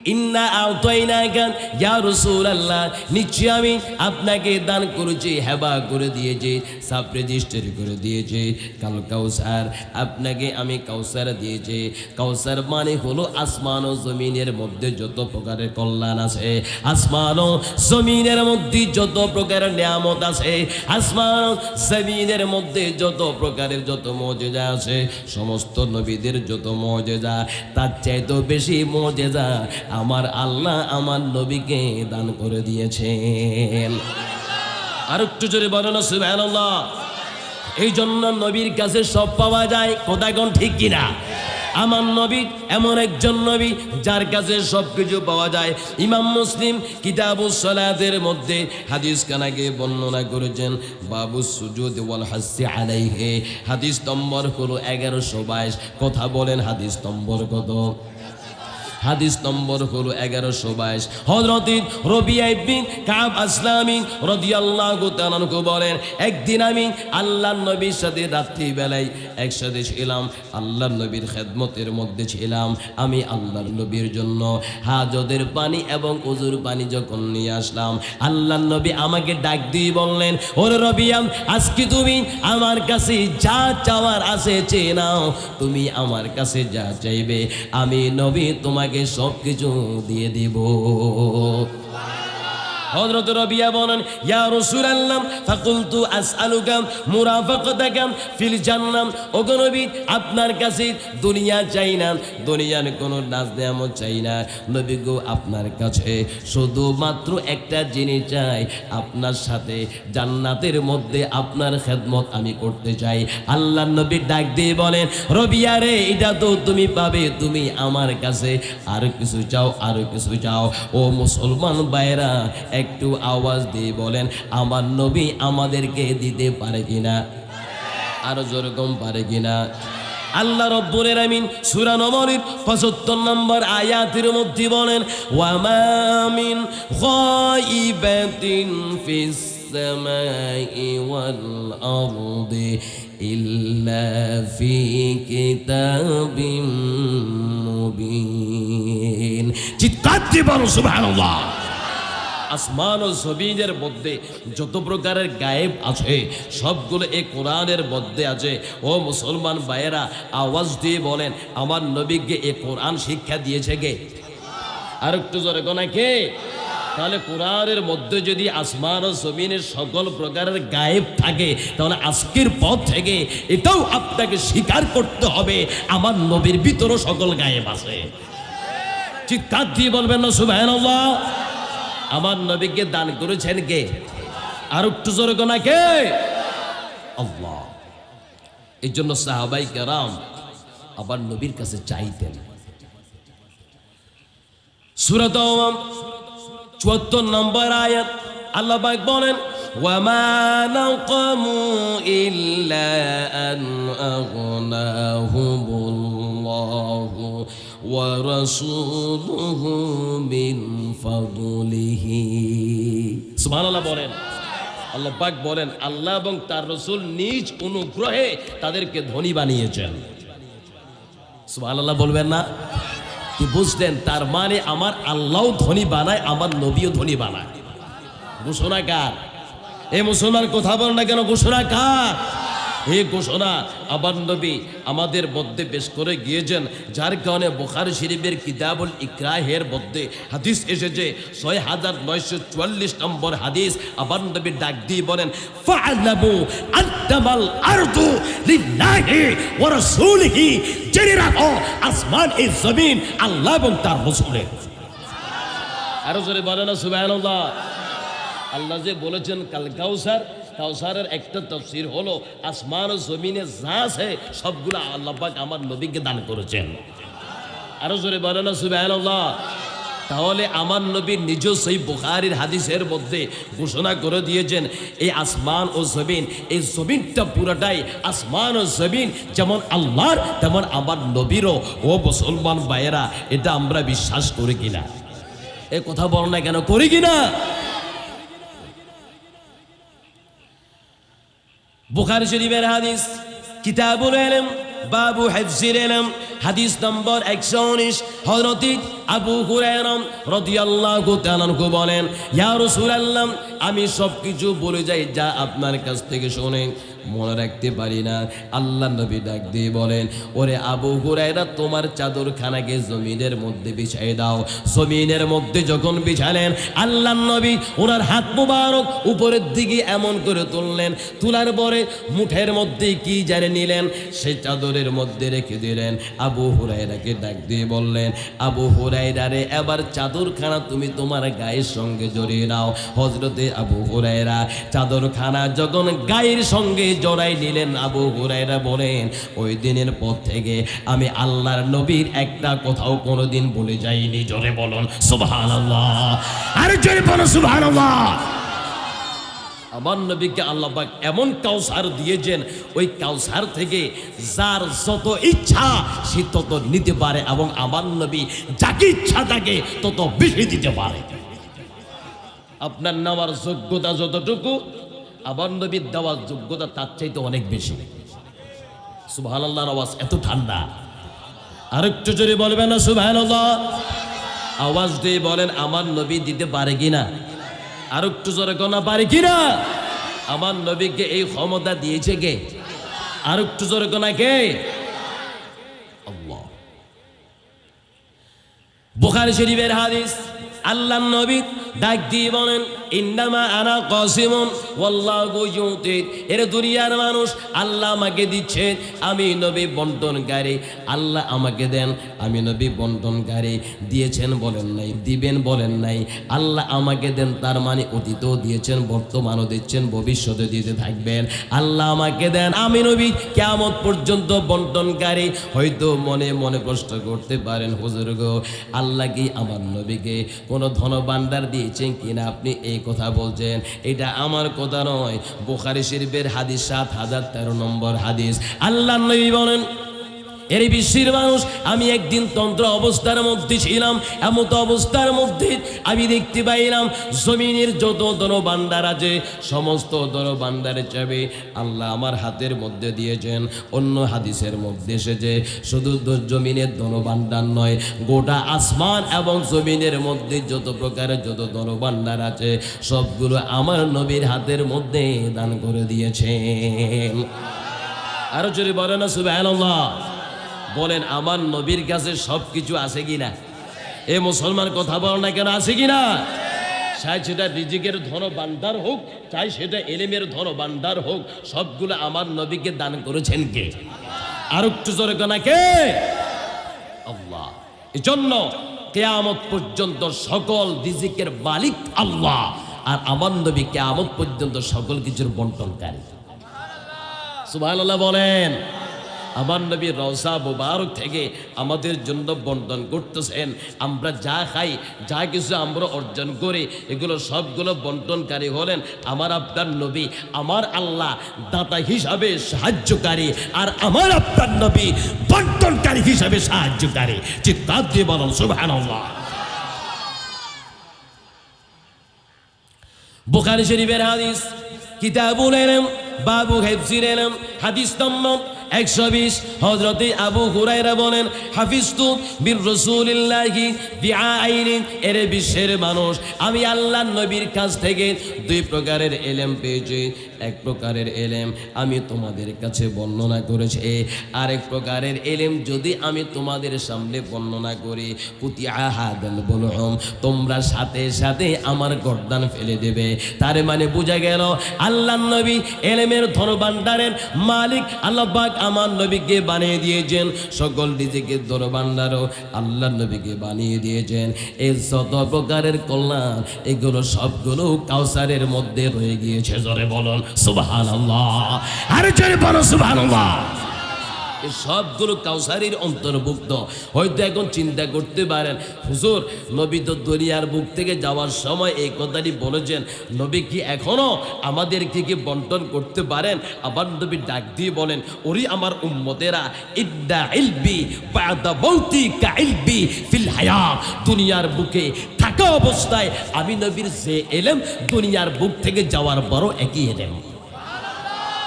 ইন্না আতাইনাকা ইয়া রাসূলুল্লাহ, নিশ্চয় আমি আপনাকে দান করেছি, হেবা করে দিয়েছি, সাব রেজিস্টার করে দিয়েছি কাল কাউসার। আপনাকে আমি কাউসার দিয়েছি। কাউসার মানে হলো আসমান ও জমিনের মধ্যে যত প্রকারের কল্যাণ আছে, আসমান ও জমিনের মধ্যে যত প্রকারের নিয়ামত আছে, আসমান ও জমিনের মধ্যে যত প্রকারের যত মুজিজা আছে, সমস্ত নবীদের যত মুজিজা, তার চাইতে বেশি মুজিজা আমার আল্লাহ আমার নবীকে দান করে দিয়েছেন। আর একটু জোরে বলেন সুবহানাল্লাহ। এই জন্য নবীর কাছে সব পাওয়া যায়, কোথায় কোন ঠিক কিনা? আমার নবী এমন একজন নবী যার কাছে সব কিছু পাওয়া যায়। ইমাম মুসলিম কিতাবুস সালাতের মধ্যে হাদিস কানাকে বর্ণনা করেছেন, বাবুস সুজুদ ওয়াল হাসি আলাইহি, হাদিস নম্বর হলো 1122। কথা বলেন হাদিস নম্বর কত? হাদিস নম্বর হলো 1122। হযরত রবিয়া ইবনে কাব আসলামী রাদিয়াল্লাহু তাআলা আনহু বলেন, একদিন আমি আল্লাহর নবীর সাথে রাত্রি বেলায় একসাথে ছিলাম, আল্লাহর নবীর খেদমতের মধ্যে ছিলাম। আমি আল্লাহর নবীর জন্য হাজতের পানি এবং ওযুর পানি যখন নিয়ে আসলাম, আল্লাহর নবী আমাকে ডাক দিয়ে বললেন, ওরে রবিয়া, আজকে তুমি আমার কাছে যা চাওয়ার আছে চেয়ে নাও, তুমি আমার কাছে যা চাইবে আমি নবী তোমাকে সব কিছু দিয়ে দিব। হযরত রবিয়া বলেন, ইয়া রাসূলুল্লাহ, ফাকুলতু আসআলুকা মুরাফাকাতাকা ফিল জান্নাহ, ওগো নবী আপনার কাছে দুনিয়া চাই না, দুনিয়ার কোনো নাজ নেয়ামত চাই না নবী গো, আপনার কাছে শুধুমাত্র একটা জিনিস চাই, আপনার সাথে জান্নাতের মধ্যে আপনার খেদমত আমি করতে চাই। আল্লাহর নবী ডাক দিয়ে বলেন, রবিয়া রে, এটা তো তুমি পাবে, তুমি আমার কাছে আরো কিছু চাও, আরো কিছু চাও। ও মুসলমান ভাইরা, একটু আওয়াজ দিয়ে বলেন, আমার নবী আমাদেরকে দিতে পারে কিনা? আরো যেরকম পারে কিনা? আল্লাহ রব্বুল আলামিন সূরা নমলের 75 নম্বর আয়াতের মধ্যে বলেন, ওয়া মা মিন গায়িবাতিন ফিস সামাই ওয়াল আরদি ইল্লা ফি কিতাবিম মুবিন। চিৎকার দিয়ে বলো সুবহানাল্লাহ। আসমান ও জমিনের মধ্যে যত প্রকারের গায়েব আছে সবগুলো এই কোরআনের মধ্যে আছে। ও মুসলমান ভাইয়েরা, আওয়াজ দিয়ে বলেন, আমার নবীকে এই কোরআন শিক্ষা দিয়েছে কে? আর একটু জোরে কোনা কে? তাহলে কোরআনের মধ্যে যদি আসমান ও জমিনের সকল প্রকারের গায়েব থাকে, তাহলে আজকের পর থেকে এটাও আপনাকে স্বীকার করতে হবে আমার নবীর ভিতরও সকল গায়েব আছে। চিৎকার দিয়ে বলবেন না সুবহানাল্লাহ। আমার নবীকে দান করেছেন কে? আর একটু জোরে গোনা কে? আল্লাহ। এই জন্য সাহাবাই কেরাম আবার নবীর কাছে চাইতেন। সূরা তাওবা 74 নম্বর আয়াত আল্লাহ পাক বলেন, ওয়ামা নাকামু ইল্লা আন আগনাহুমুল্লাহু ওয়া রাসূলুহু মিন ফাদলিহি। সুবহানাল্লাহ বলেন। আল্লাহ পাক বলেন, আল্লাহ এবং তার রাসূল নিজ অনুগ্রহে তাদেরকে ধনী বানিয়েছেন। সুবহানাল্লাহ বলবেন না? কি বুঝলেন? তার মানে আমার আল্লাহও ধনী বানায়, আমার নবীও ধনী বানায়। ঘোষণা কার? এই মুসলমান কথা বল না কেন, ঘোষণা কার? এই ঘোষণা আবার নবী আমাদের মধ্যে পেশ করে গিয়েছেন, যার কারণে বুখারী শরীফের কিতাবুল ইকরাহের মধ্যে হাদিস এসেছে 6944 নম্বর হাদিস। আবার নবী ডাক দিয়ে বলেন, ফা'লামু আন্নামাল আরদু লিল্লাহি ওয়া রাসূলিহি, জেনে রাখো আসমান এই জমিন আল্লাহ এবং তার রাসূলের। আরো জোরে বলেন না সুবহানাল্লাহ। আল্লাহ যে বলেছেন কাল কাউসার, কাউসারের একটা তাফসীর হলো আসমান ও জমিনে যা আছে সবগুলো আল্লাহ পাক আমার নবীকে দান করেছেন। আরো জোরে বলেন না সুবহানাল্লাহ। তাহলে আমার নবী নিজেও সেই বুখারীর হাদিসের মধ্যে ঘোষণা করে দিয়েছেন, এই আসমান ও জমিন, এই জমিনটা পুরোটাই আসমান ও জমিন যেমন আল্লাহর, তেমন আমার নবীরও। ও মুসলমান ভাইয়েরা, এটা আমরা বিশ্বাস করি কিনা? এ কথা বল না কেন, করি কিনা? বুখারী শরীফের হাদিস কিতাবুল ইলম বাবু হিফজিল ইলম, হাদিস নম্বর 119। হযরত আবু হুরায়রা রাদিয়াল্লাহু তাআলা আনহু বলেন, ইয়া রাসূলুল্লাহ, আমি সবকিছু বলে যাই যা আপনার কাছ থেকে শুনে মনে রাখতে পারি না। আল্লাহ নবী ডাক দিয়ে বলেন, ওরে আবু হুরায়রা, তোমার চাদরখানাকে জমিনের মধ্যে বিছাই দাও। জমিনের মধ্যে যখন বিছালেন, আল্লাহ নবী ওনার হাত মুবারক উপরের দিকে এমন করে তুললেন, তোলার পরে মুঠের মধ্যে কি জানে নিলেন, সেই চাদরের মধ্যে রেখে দিলেন। আবু হুরায়রাকে ডাক দিয়ে বললেন, আবু হুরায়রা রে, এবার চাদরখানা তুমি তোমার গায়ের সঙ্গে জড়িয়ে নাও। হযরতে আবু হুরায়রা চাদরখানা যখন গায়ের সঙ্গে জড়াই নিলেন, আবু হুরায়রা বলেন, ওই দিনের পর থেকে আমি আল্লাহর নবীর একটা কথাও কোনোদিন বলে যাইনি। জোরে বলুন সুবহানাল্লাহ, আরে জোরে বলুন সুবহানাল্লাহ। আমার নবীকে আল্লাহ পাক এমন কাউসার দিয়েছেন, ওই কাউসার থেকে যার যত ইচ্ছা সে তত নিতে পারে, এবং আমার নবী যাকে ইচ্ছা তাকে তত বেশি দিতে পারে। আপনার নেওয়ার যোগ্যতা যতটুকু, আমার নবীর দেওয়ার যোগ্যতা তার চাইতে অনেক বেশি। সুবহানাল্লাহর আওয়াজ এত ঠান্ডা, আরেকটু জোরে বলবেন না সুবহানাল্লাহ? আওয়াজ দিয়ে বলেন, আমার নবী দিতে পারে কিনা? আরেকটু জোরে কোনা পারে কিনা? আমার নবীকে এই ক্ষমতা দিয়েছে কে? আরেকটু জোরে কোনা কে? আল্লাহ। বুখারী শরীফের হাদিস, আল্লাহর নবী ডাক দিয়ে বলেন, ইন্নামা আনা কাসিমুন ওয়াল্লাহু ইউতি। এর দুনিয়ার মানুষ, আল্লাহ আমাকে দিচ্ছে, আমি নবী বন্টনকারী। আল্লাহ আমাকে দেন, আমি নবী বন্টনকারী। দিয়েছেন বলেন নাই, দিবেন বলেন নাই। আল্লাহ আমাকে দেন, তার মানে অতীতও দিয়েছেন, বর্তমানও দিচ্ছেন, ভবিষ্যতে দিতে থাকবেন। আল্লাহ আমাকে দেন, আমি নবী কিয়ামত পর্যন্ত বন্টনকারী। হয়তো মনে মনে প্রশ্ন করতে পারেন, হুজুর গো, আল্লাহ কি আমার নবীকে কোনো ধনভাণ্ডার দিয়েছেন কিনা আপনি এই কথা বলছেন? এটা আমার কথা নয়, বুখারী শরীফের হাদিস 7013 নম্বর হাদিস। আল্লাহর নবী বলেন, এর বিশ্বের মানুষ, আমি একদিন তন্ত্র অবস্থার মধ্যে ছিলাম, এমত অবস্থার মধ্যে আমি দেখতে পাইলাম জমিনের যত ধনভাণ্ডার আছে, সমস্ত ধনভাণ্ডারের চাবি আল্লাহ আমার হাতের মধ্যে দিয়েছেন। অন্য হাদিসের মধ্যে এসেছে, শুধু জমিনের ধনভাণ্ডার নয়, গোটা আসমান এবং জমিনের মধ্যে যত প্রকারের যত ধনভাণ্ডার আছে, সবগুলো আমার নবীর হাতের মধ্যে দান করে দিয়েছেন। আরো জোরে বলেন না সুবহানাল্লাহ। বলেন, আমার নবীর কাছে সব কিছু আছে কিনা? এ মুসলমান কথা বল না কেন, আছে কিনা? চাই সেটা রিজিকের ধনভাণ্ডার হোক, চাই সেটা ইলমের ধনভাণ্ডার হোক, সবগুলো আমার নবীকে দান করেছেন কে? আর একটু জোরে কেনা কে? আল্লাহ। এজন্য কিয়ামত পর্যন্ত সকল রিজিকের মালিক আল্লাহ, আর আমার নবী কিয়ামত পর্যন্ত সকল কিছুর বন্টনকারী। সুবহানাল্লাহ বলেন। আমার নবী রওজা মুবারক থেকে আমাদের জন্য বন্টন করতেছেন। আমরা যা খাই, যা কিছু আমরা অর্জন করি, এগুলো সবগুলো বন্টনকারী হলেন আমার আপনার নবী। আমার আল্লাহ দাতা হিসাবে সাহায্যকারী, আর আমার আপনার নবী বন্টনকারী হিসাবে সাহায্যকারী। চিৎকার দিয়ে বলুন সুবহানাল্লাহ। বুখারী শরীফের হাদিস, কিতাবুল ইলম, বাবু হিফজিল ইলম, হাদিস নম্বর 120। হযরতে আবু হুরায়রা বলেন, হাফিজতু বির রাসূলিল্লাহি বিআইনি। এর বিশ্বের মানুষ, আমি আল্লাহর নবীর কাছ থেকে দুই প্রকারের ইলম পেয়েছি। এক প্রকারের ইলম আমি তোমাদের কাছে বর্ণনা করেছি, আরেক প্রকারের ইলম যদি আমি তোমাদের সামনে বর্ণনা করি, কুতিয়া হাদাল বুলুম, তোমরা সাথে সাথে আমার গর্দান ফেলে দেবে। তার মানে বোঝা গেল আল্লাহর নবী ইলমের ধনভাণ্ডারের মালিক। আল্লাহ পাক আমার নবীকে বানিয়ে দিয়েছেন, সকল রিজিকের ধনভাণ্ডারও আল্লাহর নবীকে বানিয়ে দিয়েছেন। এই যত প্রকারের কল্যাণ, এগুলো সবগুলো কাউসারের মধ্যে রয়ে গিয়েছে। জোরে বলুন সুবহানাল্লাহ, আরে জোরে বলুন সুবহানাল্লাহ। এই সবগুলো কাউসারের অন্তর্ভুক্ত। হয়তো এখন চিন্তা করতে পারেন, হুজুর নবী তো দরিয়ার বুক থেকে যাওয়ার সময় এই কথাটি বলেছেন, নবী কি এখনো আমাদেরকে কি বন্টন করতে পারেন? আবার নবী ডাক দিয়ে বলেন, ওরে আমার উম্মতেরা, ইদ্দা ইলবি বাদা মৌতি কা ইলবি ফিল হায়াত। দুনিয়ার বুকে থাকা অবস্থায় আমি নবীর যে ইলম, দুনিয়ার বুক থেকে যাওয়ার বড় একই ইলম।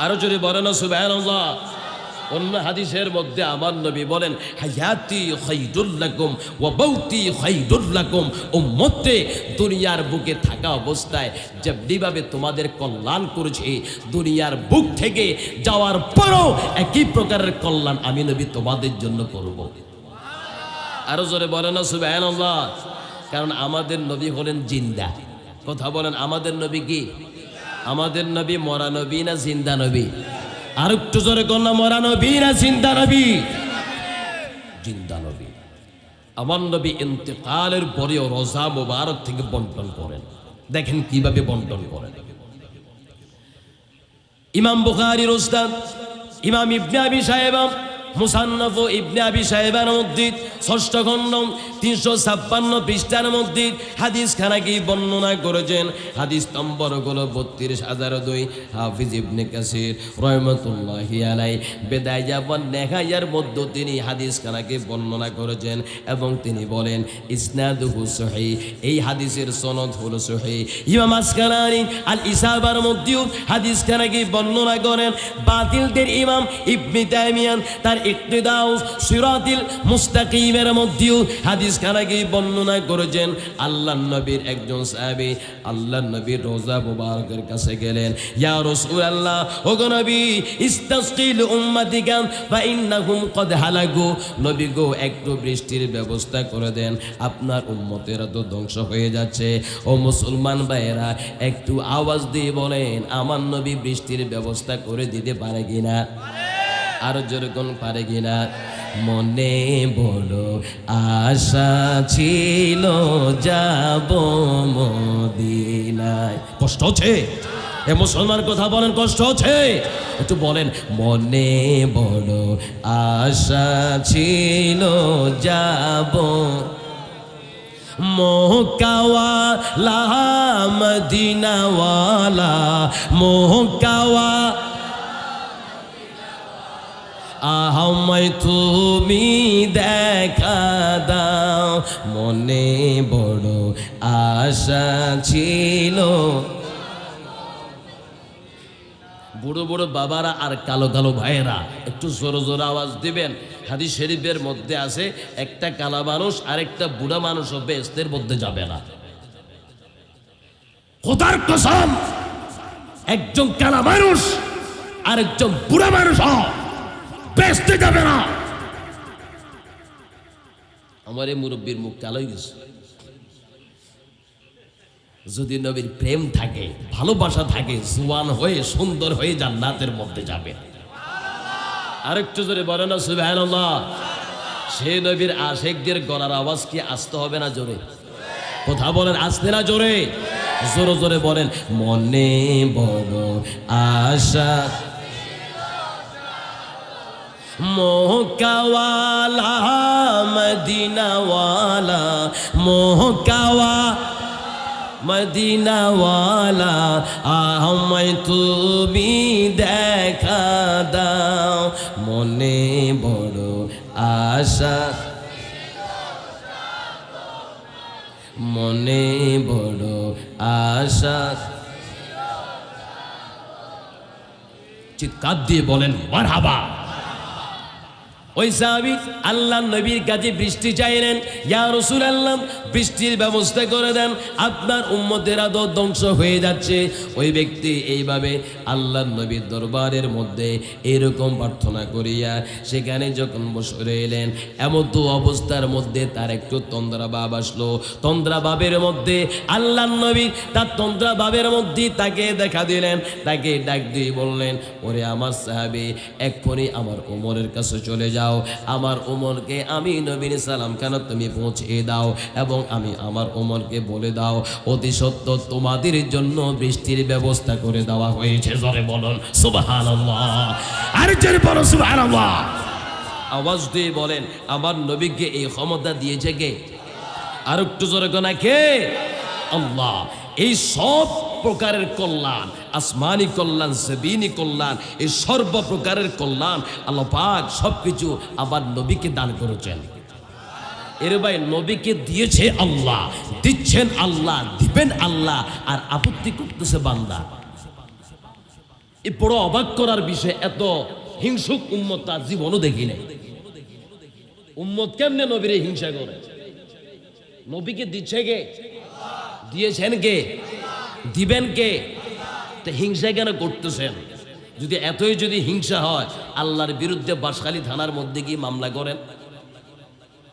আরো জোরে বলেন সুবহানাল্লাহ। অন্য হাদিসের মধ্যে আমার নবী বলেন, হায়াতি খায়রুল লাকুম ওয়া মাউতি খায়রুল লাকুম। উম্মতে দুনিয়ার বুকে থাকা অবস্থায় যেভাবে তোমাদের কল্যাণ করেছি, দুনিয়ার বুক থেকে যাওয়ার পরও একই প্রকারের কল্যাণ আমি নবী তোমাদের জন্য করব। আরো জোরে বলেন না সুবহানাল্লাহ। কারণ আমাদের নবী হলেন জিন্দা। কথা বলেন, আমাদের নবী কি? আমাদের নবী মরা নবী না জিন্দা নবী? আর একটু জোরে কোন, না মরা নবী না জিন্দা নবী? জিন্দা নবী। আমার নবী ইন্তেকালের পরেও রোজা মুবারক থেকে বন্টন করেন। দেখেন কিভাবে বন্টন করেন। ইমাম বুখারীর উস্তাদ ইমাম ইবনে আবি শায়বা মুসান্নাফ ইবনে আবি শায়বার মধ্যে ৬ষ্ঠ খণ্ড ৩৫৬ পৃষ্ঠার মধ্যে হাদিস খানাকে বর্ণনা করেছেন। হাদিস নম্বর হলো ৩২০০২। হাফিজ ইবনে কাসির রাহমাতুল্লাহি আলাইহি বেদায়া ওয়ান নেহায়ার মধ্যে তিনি হাদিস খানাকে বর্ণনা করেছেন এবং তিনি বলেন ইসনাদুহু সহিহ, এই হাদিসের সনদ হলো সহিহ। ইমাম আসকালানি আল ইসাবার মধ্যেও হাদিস খানাকে বর্ণনা করেন। বাতিলদের ইমাম ইবনে তাইমিয়া তার ইকতিদাউ সিরাতিল মুস্তাকিমের মধ্যেও হাদিস খানাকে বর্ণনা করেছেন। আল্লাহর নবীর একজন সাহাবী আল্লাহর নবীর রোজা মুবারকের কাছে গেলেন, ইয়া রাসূলুল্লাহ, ওগো নবী, ইস্তাসকিল উম্মতিকা ফা ইন্নাহুম ক্বাদ হালাকু। নবী গো, একটু বৃষ্টির ব্যবস্থা করে দেন, আপনার উম্মতেরা তো ধ্বংস হয়ে যাচ্ছে। ও মুসলমান ভাইয়েরা, একটু আওয়াজ দিয়ে বলেন, আমার নবী বৃষ্টির ব্যবস্থা করে দিতে পারে কিনা? আর যেরকম পারে কিনা? মনে বড় আশা ছিল যাব মদিনায়। কষ্ট হচ্ছে? এ মুসলমান কথা বলেন, কষ্ট হচ্ছে? একটু বলেন, মনে বড় আশা ছিল যাব মক্কাওয়ালা মদিনাওয়ালা, মক্কাওয়া আমায় তুমি দেখা দাও। মনে বড় আশা ছিল। বুড়ো বুড়ো বাবারা আর কালো কালো ভাইয়েরা একটু জোরে জোরে আওয়াজ দিবেন। হাদিস শরীফের মধ্যে আছে, একটা কালা মানুষ আর একটা বুড়া মানুষও বেহেশতের মধ্যে যাবে না। খোদার কসম, একজন কালা মানুষ আর একজন বুড়া মানুষ বেহেশতে যাবে না। আমার এই মুরব্বীর মুখ কালো হয়ে গেছে। যদি নবীর প্রেম থাকে, ভালোবাসা থাকে, জওয়ান হয়ে সুন্দর হয়ে জান্নাতের মধ্যে যাবে। আরেকটু জোরে বলেন না সুবহানাল্লাহ। সেই নবীর আশিকদের গলার আওয়াজ কি আসতে হবে না জোরে? কথা বলেন, আসতে না জোরে? জোরে জোরে বলেন, মনে বড় আশা মক্কাওয়ালা মদিনাওয়ালা, মক্কাওয়া মদিনাওয়ালা, আমায় তুমি দেখা দাও। মনে বড় আশা, মনে বড় আশা। চিৎকার দিয়ে বলেন মারহাবা। ওই সাহাবী আল্লাহর নবীর কাছে বৃষ্টি চাইলেন, ইয়া রাসূলুল্লাহ, বৃষ্টির ব্যবস্থা করে দেন, আপনার উম্মতেরা তো ধ্বংস হয়ে যাচ্ছে। ওই ব্যক্তি এইভাবে আল্লাহর নবীর দরবারের মধ্যে এরকম প্রার্থনা করিয়া সেখানে যখন বসে রইলেন, এমন তো অবস্থার মধ্যে তার একটু তন্দ্রা ভাব আসলো। তন্দ্রা ভাবের মধ্যে আল্লাহর নবী তার তন্দ্রা ভাবের মধ্যে তাকে দেখা দিলেন, তাকে ডাক দিয়ে বললেন, ওরে আমার সাহাবী, এক্ষুনি আমার ওমরের কাছে চলে যাও, আমার ওমরকে আমি নবীর সালাম কেন তুমি পৌঁছে দাও এবং আমি আমার ওমরকে বলে দাও অতি সত্য তোমাদের জন্য বৃষ্টির ব্যবস্থা করে দেওয়া হয়েছে। জোরে বলুন সুবহানাল্লাহ। আর জোরে বলুন সুবহানাল্লাহ। আওয়াজ দিয়ে বলেন, আমার নবীকে এই ক্ষমতা দিয়েছে কে? আর একটু জোরে গোনা কে? আল্লাহ। এই সব প্রকারের কল্যাণ, আসমানি কল্যাণ, জমিনি কল্যাণ, এই সর্বপ্রকারের কল্যাণ আল্লাহ পাক সবকিছু আবার নবীকে দান করেছেন। এর ভাই নবীকে দিয়েছে আল্লাহ, দিচ্ছেন আল্লাহ, দিবেন আল্লাহ, আর আপত্তি করতেছে বান্দা। এই বড় অবাক করার বিষয়। এত হিংসুক উম্মত তার জীবনও দেখি নাই। উম্মত কেমনে নবীরে হিংসা করে? নবীকে দিচ্ছে কে? দিয়েছেন কে? দিবেন কে? তো হিংসা কেন করতেছেন? যদি এতই যদি হিংসা হয়, আল্লাহর বিরুদ্ধে বাঁশখালী থানার মধ্যে গিয়ে মামলা করেন।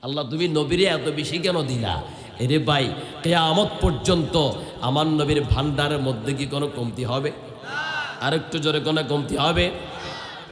আল্লাহ তুমি নবীরে এত বেশি কেন দিলা? এরে ভাই, কিয়ামত পর্যন্ত আমার নবীর ভান্ডারের মধ্যে কি কোনো কমতি হবে? আরেকটু জোরে কোনো কমতি হবে?